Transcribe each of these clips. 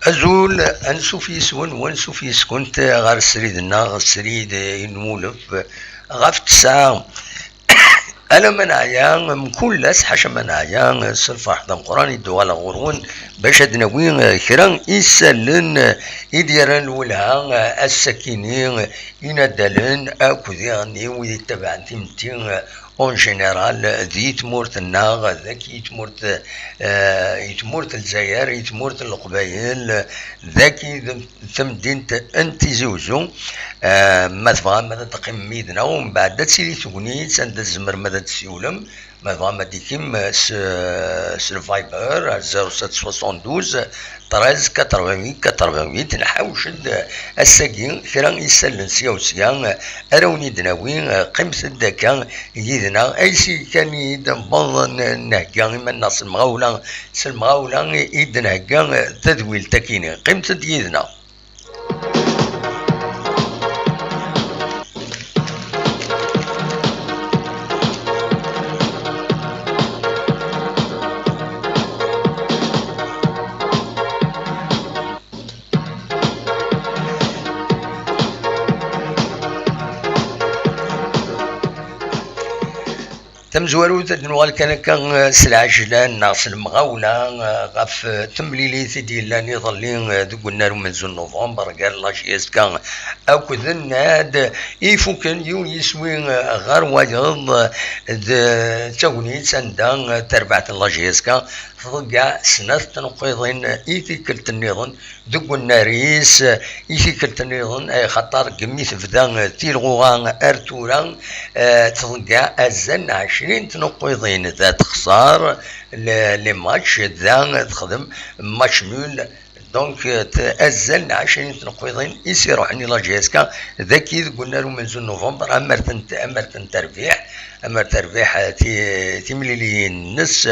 أزول أنسوف يسون وانسوف يسكنت غير السريدنا غير السريد ينولف غاف تسعة. أنا منايا من كل حاشا منايا صرف واحد القرآن يدو على غرون باش ادناوين كرا يسالن يديرن ولها السكينين ينادلن اكودي غني ويدي تبع تيمتين اون جينيرال ذي تمورت الناغ ذاك يتمورت يتمورت الجزائر يتمورت القبايل ذاك ثمدينت انت زوزو ما تبغى ماذا تقيم ميدنا ومن بعد تسيلي تغني تسند الزمر ماذا تسيولم ما تبغى ما ديكيم سيرفايفر 0772 13 نحاوش الساقين كرا يسلن سيا وسيا أراوني دناوين قيمة الدكا يدنا أيسي كان يدنبض نهجا من الناس المغاولة يدنهجا تذويل تكيني قيمة يدنا. تم زوارو تدنوال كان سلعجلان ناس المغاولة غاف تمليليث ديال نظلين دوك النار من زون نوفمبر قال لاجيس كان او كذن هاد يفوكن يون يسوين غار واجض تاونيت سندان تربعت لاجيس كان ضقع سنة تنقيضين إيثيكلت النظام دوك الناريس إيثيكلت النظام أي خطر قميث فدان تيلغوغان أرتوران تضقع أزن 20 تنقيضين ذات خسار لي ماتش ذا تخدم ماتش نول دونك تأزل 20 تنقيضين يصيروا عني لاجيسكا ذاكي قلنا له من زون نوفمبر أمرتن تربيح أمر تربيح تمليلين نص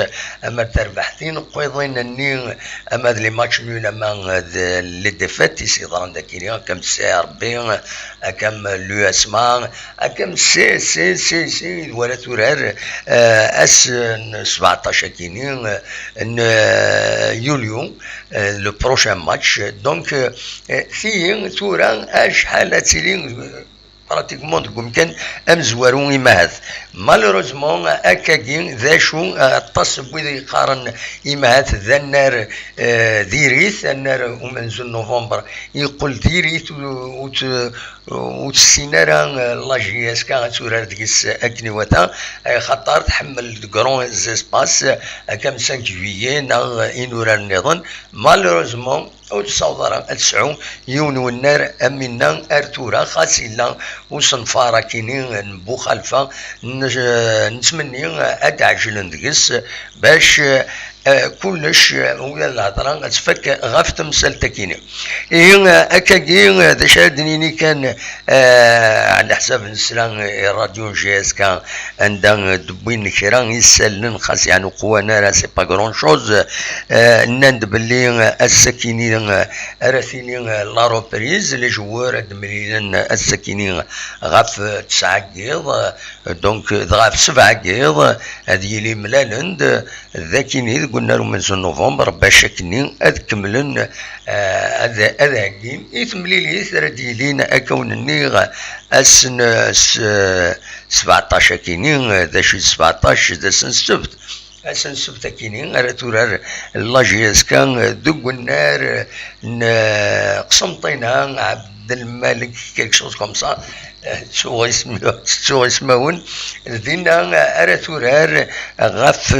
أمر تربحتين قيضين النين أما لي ماتش نول أما لي ديفات يصيرون ذاكيريا كم سي ربي كم لو اسمان كم سي ولا تورار اس 17 كينين يوليو لو بروشان ماتش دونك فيه تورا شحال تيلين براتيكمون تقول كان امزوارون يماهث مالوروزمون اكاكين ذا شو التصب وذا يقارن يماهث ذا النار ديريث النار ومنزل نوفمبر يقول ديريث وتسينارا لاجياس كان تورار ديس اكنيواتا خطر تحمل كرون زيسباس كم 5 جويي نا انورا النظام مالوروزمون وتصور تسعو يون والنار امنا ارتورا خاسيلا وصنفارا كينين نبو خلفا نتمني ادعجلن ديس باش كلش ويا الهضره تفك غاف تمثال تكيني اكاكين ذا شادنيني كان على حساب نسران راديو جيس كان عندنا دبين كيران يسلن خاص يعني قوانا راه سي با غرون شوز نند بلي السكينين راسينين لا روبريز لي جوار دمريلن السكينين غاف 9 كيض دونك غاف 7 كيض هذه لي ملالند ذاكيني قلنا له من نوفمبر باش كني كملن اذاكين يتمليلي ثرديلين اكون النيغ السن 17 كينين ذا شي 17 ذا سن السبت السن السبت كينين راه تورار لاجيس كان دوك النار قسمطينها عبد الملك كيك شوز كوم سا شو اسمهون دينا ارا تورار غاف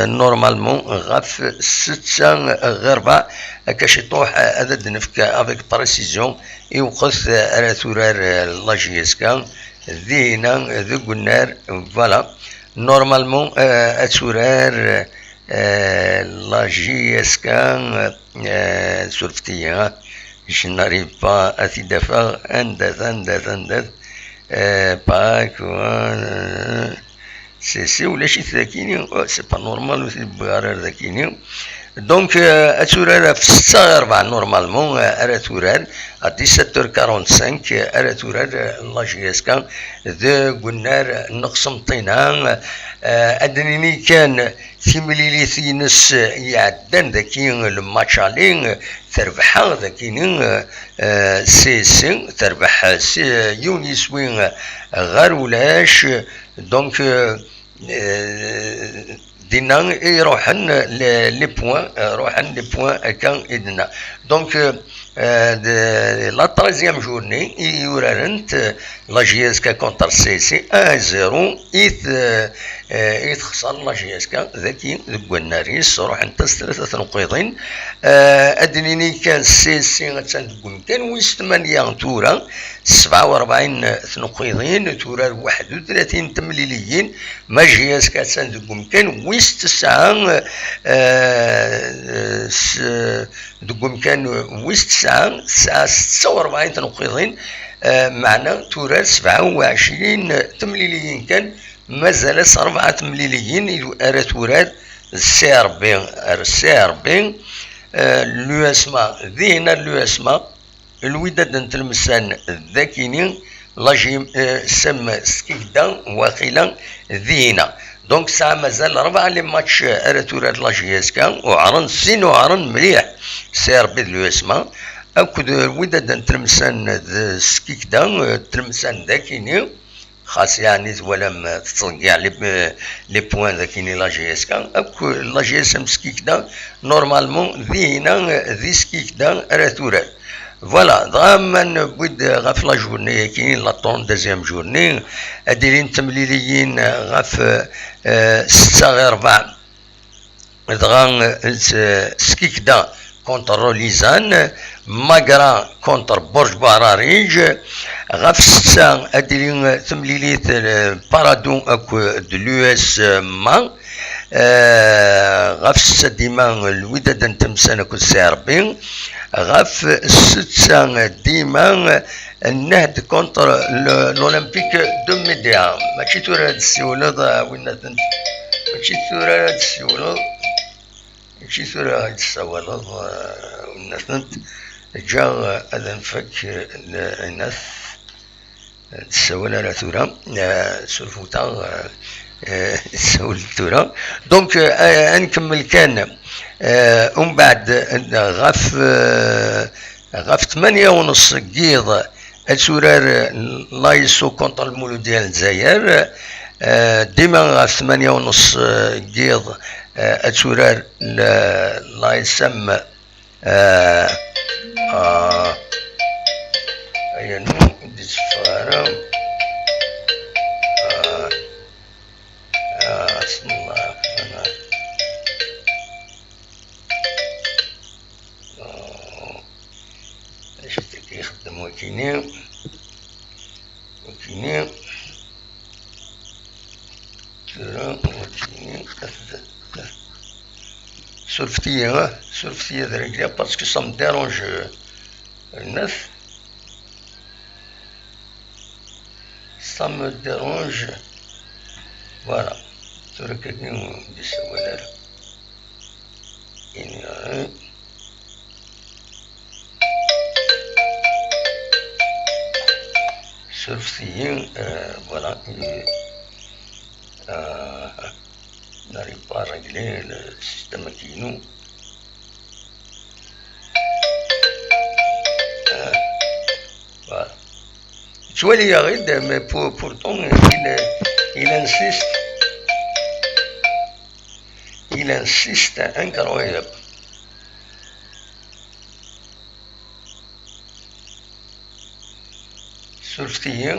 نورمالمون غاف 6 غربة كاش يطوح هذا دنفك افيك بريسيزيون يوقف ارا تورار لاجيسكا دينا ذوق النار فوالا نورمالمون اتورار لاجيسكا سولفتيا je n'arrive pas à s'y défaire c'est ولا شي ثاكيني سي با نورمال وسي بغارر ذاكيني دونك اتورار في 6:04 نورمالمون ارا تورار 17h45 ارا تورار لاجيسكا ذا قلنا نقسم طينان ادنيني كان ثمليليثينس يعدن ذاكي الماتشالين تربح ذاكي سي تربح يونيس وين غير ولاش دونك دينا يروحن لي بوان روحن لي بوان كان إدنا دونك لا تريزيام جورني يورانت لا جي اس كا كونتر سي سي 1-0 إيث خسر لا جي اس كا ذاكي ذوك الناريس روح انت 3 نقيضين ادنيني كان سي سي غتسان كان ويس 8 تورا 47 نقيضين تورا 31 تمليليين ما جي اس كا تسان كان ويس 9 دوك كان ويس 9 46 نقيضين معنا تورا 27 تمليليين كان مازال 4 تمليليين ارات وراد السي ار بي لو اسما ذينا لو اسما الوداد نتلمسان ذاكينين لاجي سما سكيكدا واقيلا ذينا دونك ساعة مازال 4 لي ماتش ارات وراد لاجي اسكا وعرن سينو عرن مليح سي ار بي لو اسما اكد الوداد نتلمسان سكيكدا تلمسان ذاكينين خاص يعني ولا تطلقي على لي بوان ذاكيني لا جي اس كا اكو لا جي اس ام سكيكدا نورمالمون ذينا ذي سكيكدا راه تورال فوالا ضامن بود غاف لا جورني كاين لا طون دوزيام جورني اديرين تمليليين غاف 6-4 دغا سكيكدا كونتر ليزان ماغرا كونتر برج باراريج غاف 6 اديرين تمليليت بارادون اكو دلو اس ما غاف 6 ديما الوداد نتمسان اكو سي ار بي غاف 6 ديما النهد كونتر الاولمبيك دو ميديا ماشي تورا هاد السيولاد وين ماشي تورا هاد السيولاد ماشي تورا هاد السوالات والناس جا هذا نفك الناس تسول على ثورة سلفوتا تسول ثورة دونك نكمل كان ومن بعد غاف 8:30 قيض السورار لايسو كونتر المولود ديال الجزائر ديما غاف 8:30 قيض السورار لا يسمى أي نوع دي السفارة بسم الله شفت كي يخدم وكيني سولفتية ذريكليا باسكو سا مديرونج الناس سا مو ديرونج فوالا تورا كاين ديسوالار يعني سولفتية فوالا n'arrive pas à régler le système qui nous. Voilà. Tu vois, il y arrive, mais pourtant, il insiste. Il insiste incroyable. Surftien,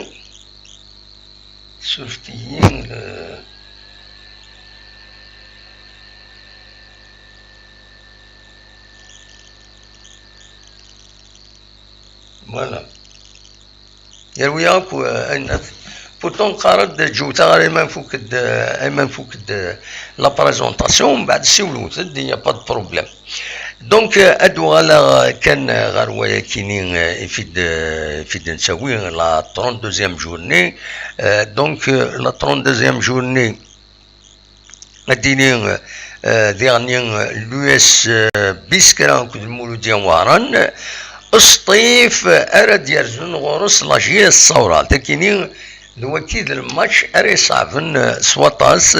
فوالا يروي اكو الناس بورتون قارد جوتا غير ايمن فوق لا بريزونطاسيون بعد سولوت هي با دو بروبليم دونك ادو غالا كان غرويا كاينين يفيد نسوي لا 32 جورني دونك لا 32 جورني اديني ديرني لو اس بيسكرا كود المولوديا وارن الصيف اراد يرزون غورس لاجي الثوره تكيني دواكيد الماتش اري صعب سواطاس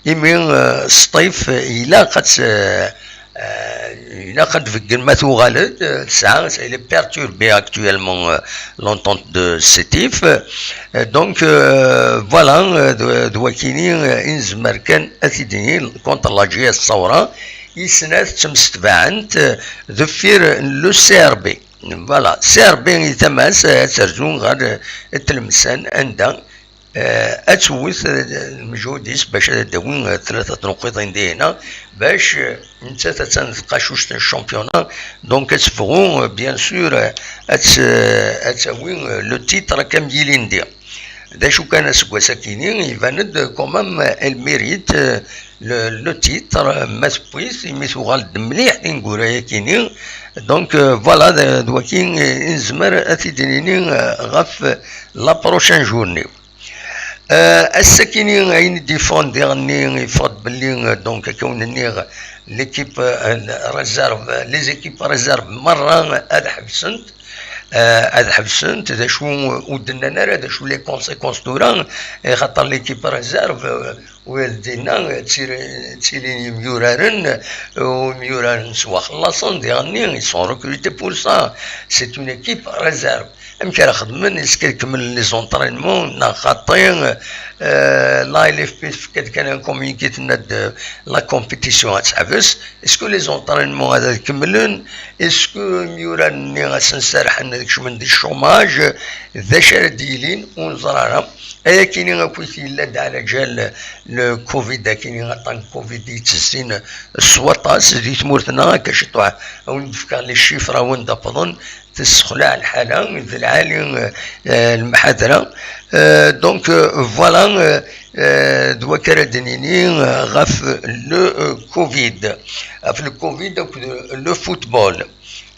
يمين سطيف الى قد في القمة وغالد ساعة il est perturbé actuellement l'entente de Sétif donc voilà دواكيني إنزمر كان أثيديني contre la GS الثورة يسنات تمستبعنت ذفير لو CRB فوالا CRB يتماس ترجون غير التلمسان عندها اتوث المجهوديس باش داوين 3 نقيطين دينا باش انت تتلقى شوش الشامبيونا دونك تفغو بيان سور اتساوي لو تيتر كاملين ديال دا شو كان سكوا ساكينين يفاند كومام الميريت لو تيتر ماسبويس يميتو غالد مليح نقول يا كينين دونك فوالا دواكين نزمر اثيدينيني غاف لا بروشان جورني الساكنين عين ديفون ديغني يفرض باللي دونك كونني ليكيب ريزيرف لي زيكيب ريزيرف مره هذا حبسنت هذا شو ودنا نرى هذا شو لي كونسيكونس دوران خاطر ليكيب ريزيرف ولدينا تسيرين ميورارن وميورارن سوا خلصن ديغني سون ريكروتي بور سا سي اون ايكيب ريزيرف امكان خدمن يسكمل لي زونطرينمون نا خاطين لا اف بي كان كومونيكيت لا كومبيتيسيون تحبس اسكو لي زونطرينمون هذا كملن اسكو ميوراني غنسرح داك من دي الشوماج ذا شاديلين ونزرانا ايا كاينين كويتي لا على جال الكوفيد كاينين طان كوفيد يتسين السواطاس دي تمورتنا كشطوع او نفكر لي الشيفره وين دابضن تسخلع الحالة في العالم المحاضرة دونك فوالا دوا كردنيني غاف لو كوفيد في الكوفيد لو فوتبول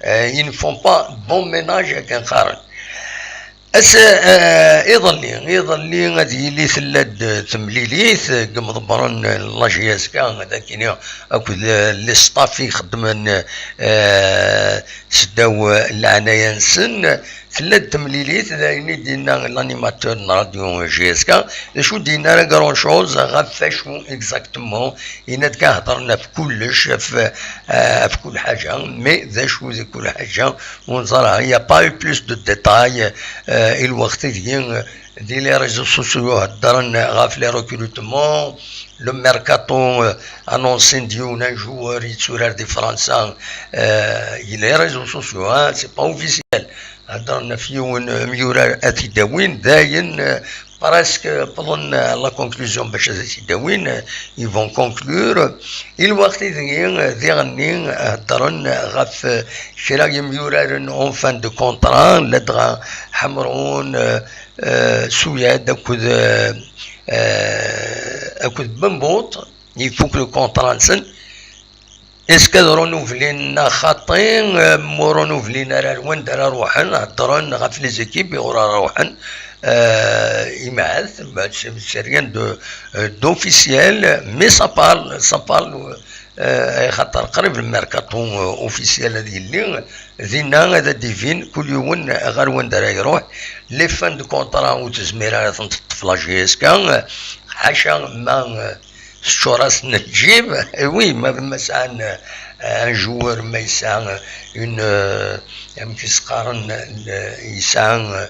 ils ne font pas bon ménage كان خارج يظل غادي لي ثلاد تمليليث قمضبرن لاجياس كان هذا كاين اكو لي ستافي خدمن سداو العنايه نسن ثلاد تمليليث دايني دينا لانيماتور راديو جي اس كا شو دينا لا كرون شوز غاف شو اكزاكتومون يناد كهضرنا في كلش في كل حاجه مي ذا شو ذي كل حاجه ونظرها هي با بلوس دو ديتاي الوقت ديال لي ريزو سوسيو هضرن غاف لي ريكروتمون لو ميركاتو انونسين ديونا جوار يتسورار دي فرنسا لي ريزو سوسيو سي با اوفيسيال هضرنا فيون ميورا اتي داوين داين presque pendant la conclusion باش تداوين ils vont conclure الوقت ديالني هضرن غاف شرا يميورارن اون فان دو كونطرا لدغا حمرون سوياد اكود بنبوط يفوك لو كونطرا نسن اسكو رونوفلين خاطين مو رونوفلين راه وين دار روحن هضرن غاف لي زيكيب يغرا روحن il m'a c'est rien d'officiel mais ça parle خاطر قريب الميركاتو اوفيسيال هذه اللي ذينا هذا ديفين كل يوم غير وين دار يروح لي فان دو كونطرا وتزميرها تنطف لا جي اس كان حاشا ما الشراس نجيب وي ما سان ان جوار ما يسان اون يمكن سقارن يسان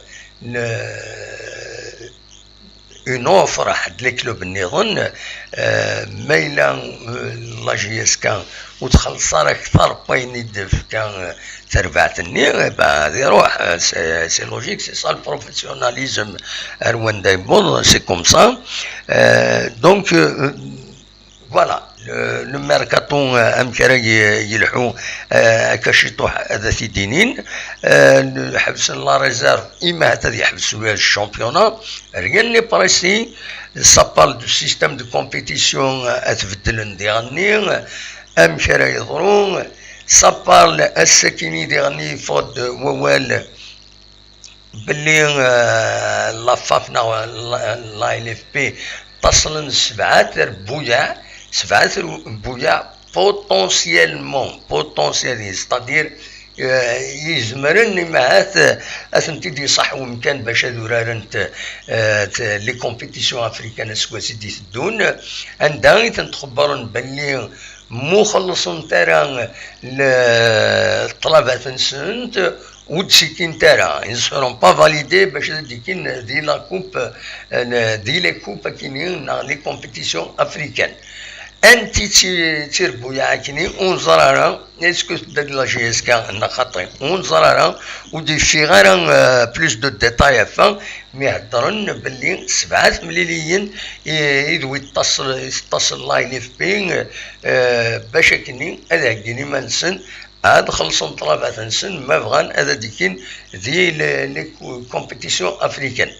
اون اوفر حد لي كلوب النظام مايلا لا جي اس كان وتخلص اكثر بين يدف كان تربعتني هذه روح سي لوجيك سي سا البروفيسيوناليزم اروان دايبون سي كوم سا دونك فوالا لو ميركاتو امكرا يلحو كشيطو هذا في دينين حبس لا ريزيرف اما هذا يحبسوا الشامبيونا ريان لي بريسي سابال دو سيستيم دو كومبيتيسيون اتبدل ديالني امكرا يضرون سابال السكيني ديالني فود ووال باللي لا فافنا لا ال اف بي تصل 7 بويا potentiellement, c'est-à-dire يزمرن معات اثنتي دي صح ومكان باش دورارنت لي كومبيتيسيون افريكان سواسيدي تدون عندها تنتخبرن باللي مخلصن ترى الطلبه تنسنت ودسيكين ترى ils seront pas validés باش ديكين دي لا كوب دي لي كوب كاينين لي كومبيتيسيون افريكان انت تيربو يعكني ونزرارا اسكو تبدا لا جي اس كا نخطي ونزرارا ودي في غير بلوس دو ديتاي فان مي هضرن باللي 7 مليليين يدوي يتصل لاين اف بي باش كني هذا كيني ما نسن عاد خلصن طلبه نسن ما بغان هذا ديكين دي لي كومبيتيسيون افريكان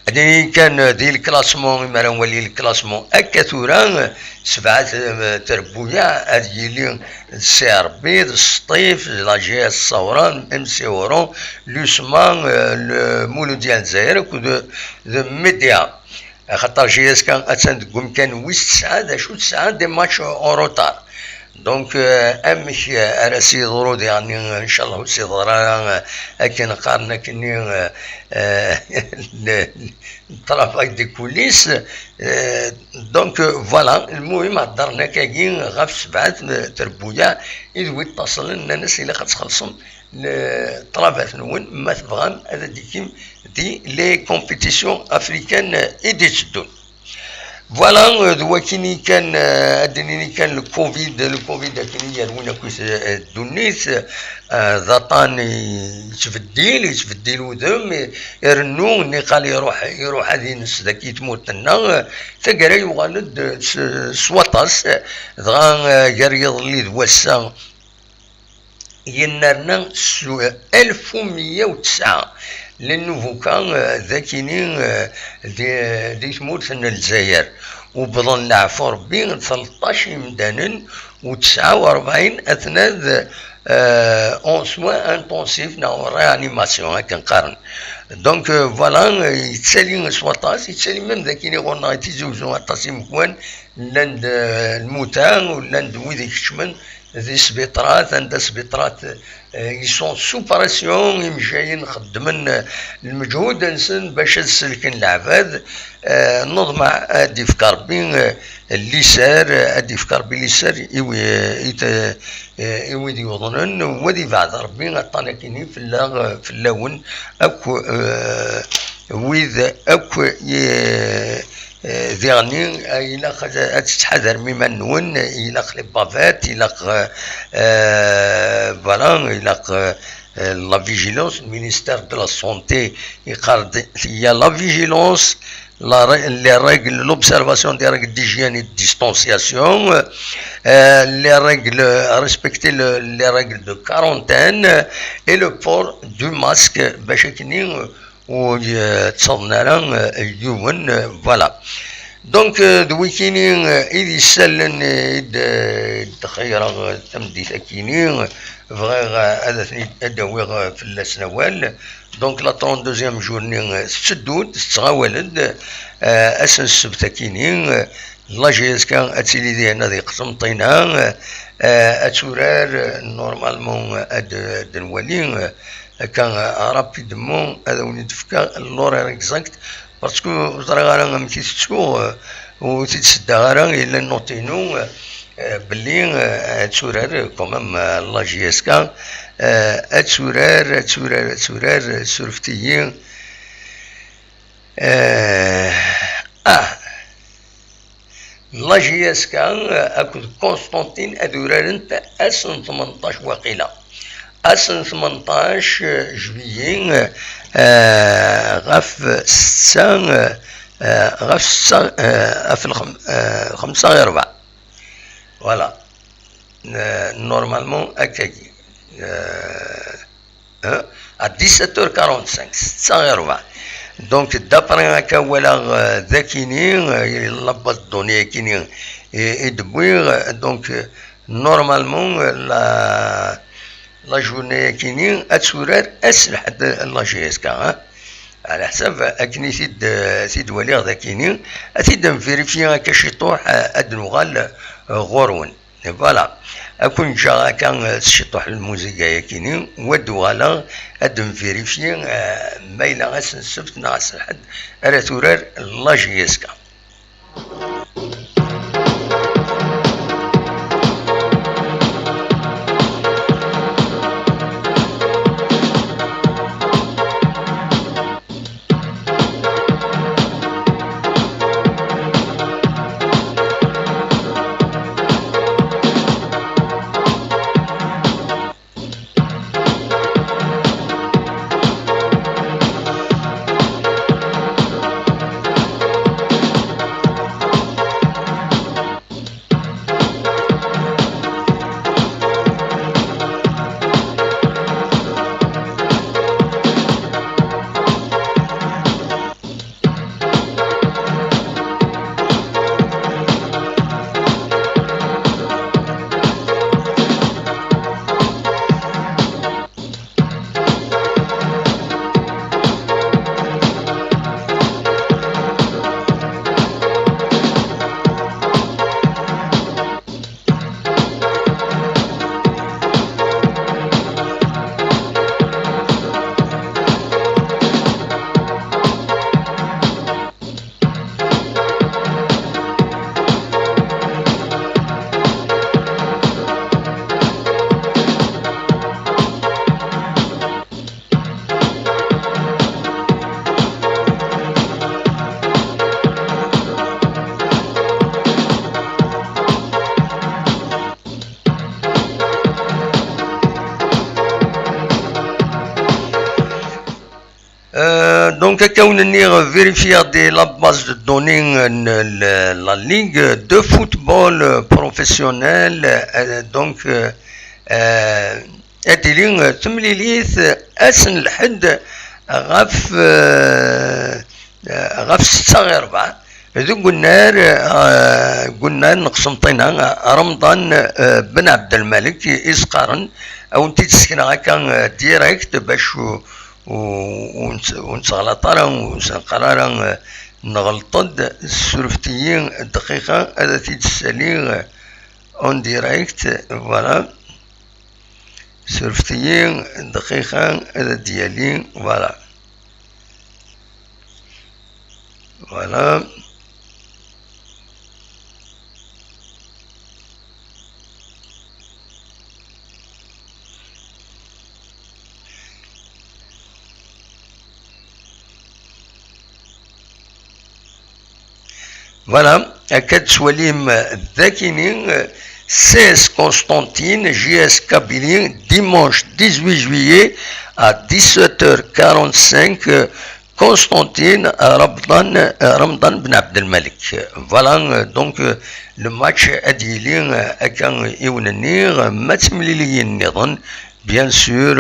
هادي كان ديال الكلاسمون مرا نولي الكلاسمون هكا ثورا 7 تربويا هادي لي السي ار بي السطيف لا جي اس صوران ام سي ورون لوسمان المولو ديال الجزائر دو ميديا خاطر جي اس كان اتسند كان ويست 9 شو 9 دي ماتش اون روتار دونك امش اراسي ضرود يعني ان شاء الله سي ضرا اكن قارنا كني طرف دي كوليس دونك فوالا المهم هضرنا كاين غاف 7 تربويا يدوي يتصل لنا الناس اللي خاصهم الطلبات نون ما تبغان هذا ديكيم دي لي كومبيتيسيون افريكان ايدي تدون فوالا دوا كيني كان ادنيني كان الكوفيد كيني يرونا كويس دونيس ذاطان يتفديل وذم يرنو ني قال يروح هذه الناس ذاك يتموت لنا ثقرا يغالد سواطاس دغا يريض لي دواسا ينرنا 1109 لانه كان ذاكينين دي تموت لنا الجزائر وبظن العفو ربي 13 مدانا و49 اثناء اون سوا انتونسيف نا ريانيماسيون هكا نقارن دونك فوالا يتسالي سواطاس يتسالي ميم ذاكيني غورنا تيزوجو طاسي مكوان لاند الموتان ولاند ويدي كشمن ذي سبيطرات عندها سبيطرات يسون سوبراسيون يمشاين خدمن المجهود نسن باش تسلكن العباد نضمع ادي في كاربين الليسار ادي في كاربين الليسار يوي دي وضنن ودي بعد ربي عطانا كيني في اللون اكو ويذ اكو ذيغني إلا تتحذر مما نون إلا لي بافات إلا فوالا إلا لا فيجيلونس المينيستير دو لا سونتي يقال هي لا فيجيلونس les règles, l'observation des règles d'hygiène et de distanciation, les règles, respecter les règles de quarantaine et le port du masque. Voilà. Donc, de week-end, il y a de خير تمدي ثكينين فغير أدوير في السنوال. Donc, la 32e journée, تسدود تتغاولد أسن السبت كينين لا جيز كان أتسيلي هنا ذي قسمطينا أتورار نورمالمون أد نولين كان رابيدمون هذا ولي تفكا اللورير اكزاكت باسكو زرا غانا مكي تسكو وتتسدى غانا الا نوتينو بلي تسورار كومام لا جي اس كا تسورار سورفتيين لا جي اس كا اكو كونستانتين ادورار انت اسن 18 وقيله أسن 18 جويين غف 6 غف 6 في 5/4 فوالا نورمالمون هكاكي à 17h45 6/4 دونك دابري هكا ولا ذاكيني لاباس دوني كيني يدبوي دونك نورمالمون لا جورني كينين اتسورار اسلح لا جي اس كا على حساب اكني سيد ولي غدا كينين اتيد نفيريفي هكا شي طوح ادنوغال غورون فوالا اكون جا كان الشطوح الموسيقى ياكيني ودوالا ادم فيريفي مايلا غاس السبت ناس الحد ارا تورار لاجيسكا. Donc, quand on est vérifié la base de données la ligue de football professionnel, donc اديلين تمليليث اسن الحد غف غف 6 إذا قلنا نقسم طينا رمضان بن عبد الملك إسقارن أو انتي تسكن كان ديريكت باش ونتغلطارا ونقرارا نغلطد السلفتيين دقيقة هذا تيتسالي اون ديريكت فوالا سلفتيين دقيقة هذا ديالي فوالا فوالا Voilà, أكد سواليم ذاكينين 16 Constantine, JS Kabylie, dimanche 18 juillet à 17h45, Constantine, Ramadan Ben Abdelmalik. Voilà, donc le match Adilin Akan Iwnanir, Matmlili Nidon, bien sûr,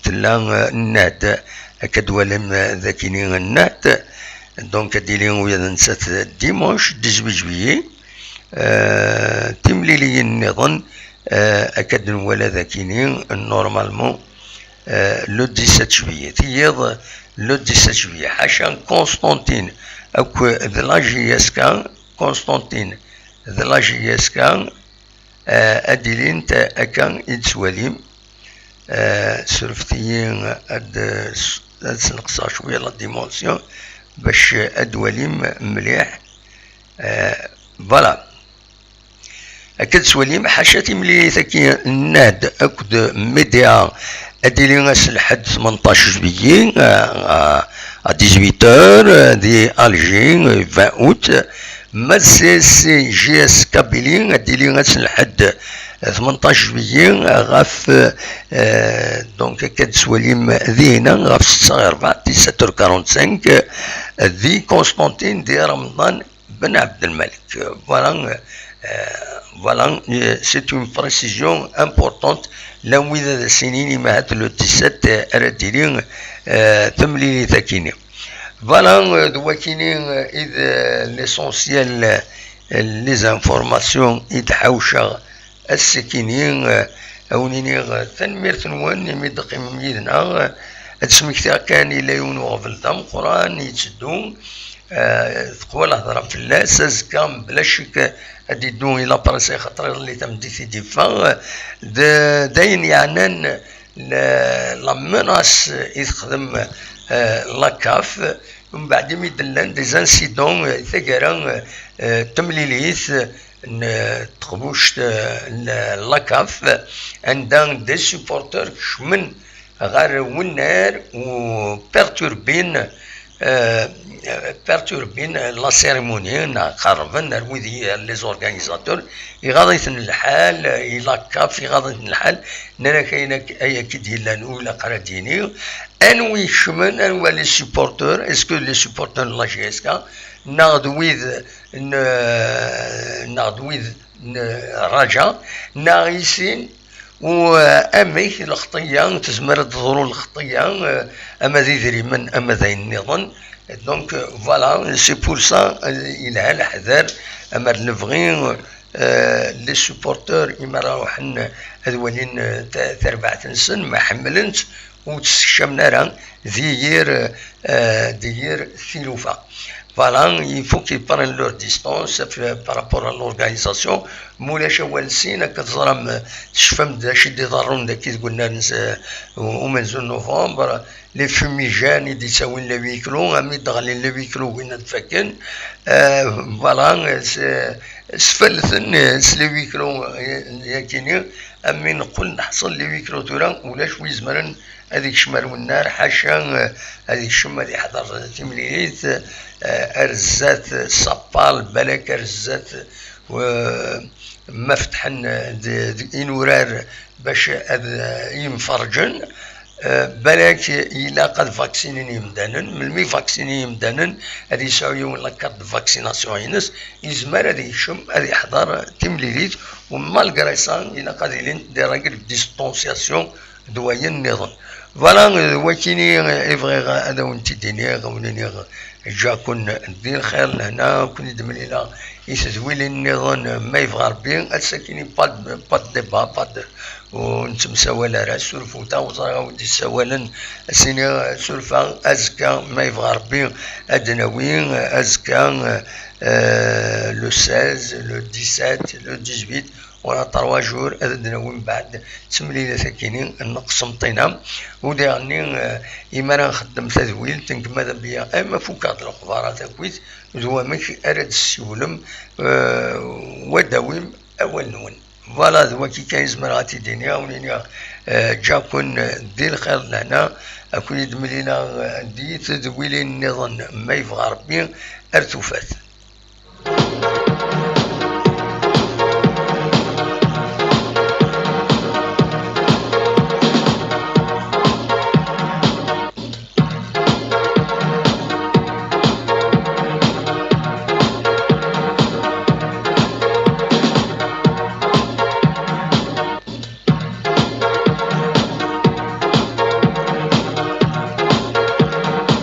Tlang Nad, Akadwalem ذاكينين Nad. Donc, dimanche 18 juillet, Timlili Nidon, Akadn Wala Dakini, normalement, le 17 juillet. Hier, le 17 juillet, Hachan Constantine, de la JSK, Constantine, de la JSK, Adilint, Akan Itzwalim, Surftiyin, Ad Snaqsa شوية la dimension. باش ادواليم مليح فوالا اكد سواليم حاشاتي ملي ثكي الناد اكد ميديا اديلي غاس لحد 18 جويي 18 دي الجي 20 اوت ما سي جي اس كابيلي اديلي غاس لحد 18 جويي غاف دونك اكد سواليم ذينا غاف 17h45 ذي كونستانتين دي رمضان بن عبد الملك. Voilà, c'est une précision importante. Là où il y a des signes, le 17 aradilin تملي ثكيني. Voilà, l'essentiel, les informations, يتحوشا السكينين أونينيغ تنمير تنوان يمدقي مميدنا تسمكتا كان إلا يونو غفل دم قرآن يتسدون تقول هضرة في الله سازكام بلا شك هادي دو الى براسي خاطر اللي تمدي في ديفا داين يعني لا مناس يخدم لاكاف ومن بعد يدلن دي زانسيدون ثقرا تمليليث تخبوش لاكاف عندها دي سوبورتور كشمن غير ونار و بيرتوربين لا سيريموني قربن الوذي لي زورغانيزاتور يغاضيثن الحال يلاكاف يغاضيثن الحال نانا كاينه ايا كي الاولى قراديني انوي شمن انوا لي سوبورتور اسكو لي سوبورتور لا جي اس كا ناضويذ رجا ناغيسين واميك الخطيه تزمر تظهر الخطيه اما ذي ذري من اما ذي النظام دونك فوالا سي بور سا يلها الحذر اما نبغي لي سوبورتور اما راوحن هذولين تربعة سن ما حملنت وتسكشمنا راه دير ثلوفه. Voilà, il faut qu'ils prennent leur distance par rapport à l'organisation. مولاش اول سنه كتزرم شفم داش اللي ضرون داك كي قلنا ومنزل نوفمبر لي فوميجان اللي يساوين لي ويكلو امي دغلين لي ويكلو وين تفكن فوالا سفلثن لي ويكلو ياكيني امي نقول نحصل لي ويكلو تورا ولاش ويزمرن هذيك شمال والنار حاشا هذيك الشمه اللي حضر تمليت ارزات صبال بالك ارزات وما فتحن انورار باش ينفرجن بالك الا قد فاكسينين يمدانن من مي فاكسينين يمدانن هذه يساويو ولا كارت فاكسيناسيون ينس يزمر هذه يشم هذه يحضر تمليليت ومالغري سان الا قادرين ديراكل ديستونسياسيون دوين النظام فوالا وكيني افغي هذا وانت دينيا غونيني جا كون ندير خير لهنا كون يدمن الى يسوي لي النظام ما يبغى ربي الساكيني با ديبا با ونتمساوى راه سولفوتا وزرا ودي سوالا سيني سولفا ازكا ما يبغى ربي ادناوين ازكا لو 16 لو 17 لو 18 ولا 3 جور هذا من بعد تمليله ساكنين نقسم طينه وداني اما راه نخدم تذويل تنك ماذا بيا اما فوق هاد الخبارات اكويت هو ماشي اراد السولم وداوم اول نون فوالا هو كي كاين زمراتي دنيا ونيا جا كون دير الخير لهنا اكون يدملينا دي تذويل النظام ما يبغى ربي ارتفات.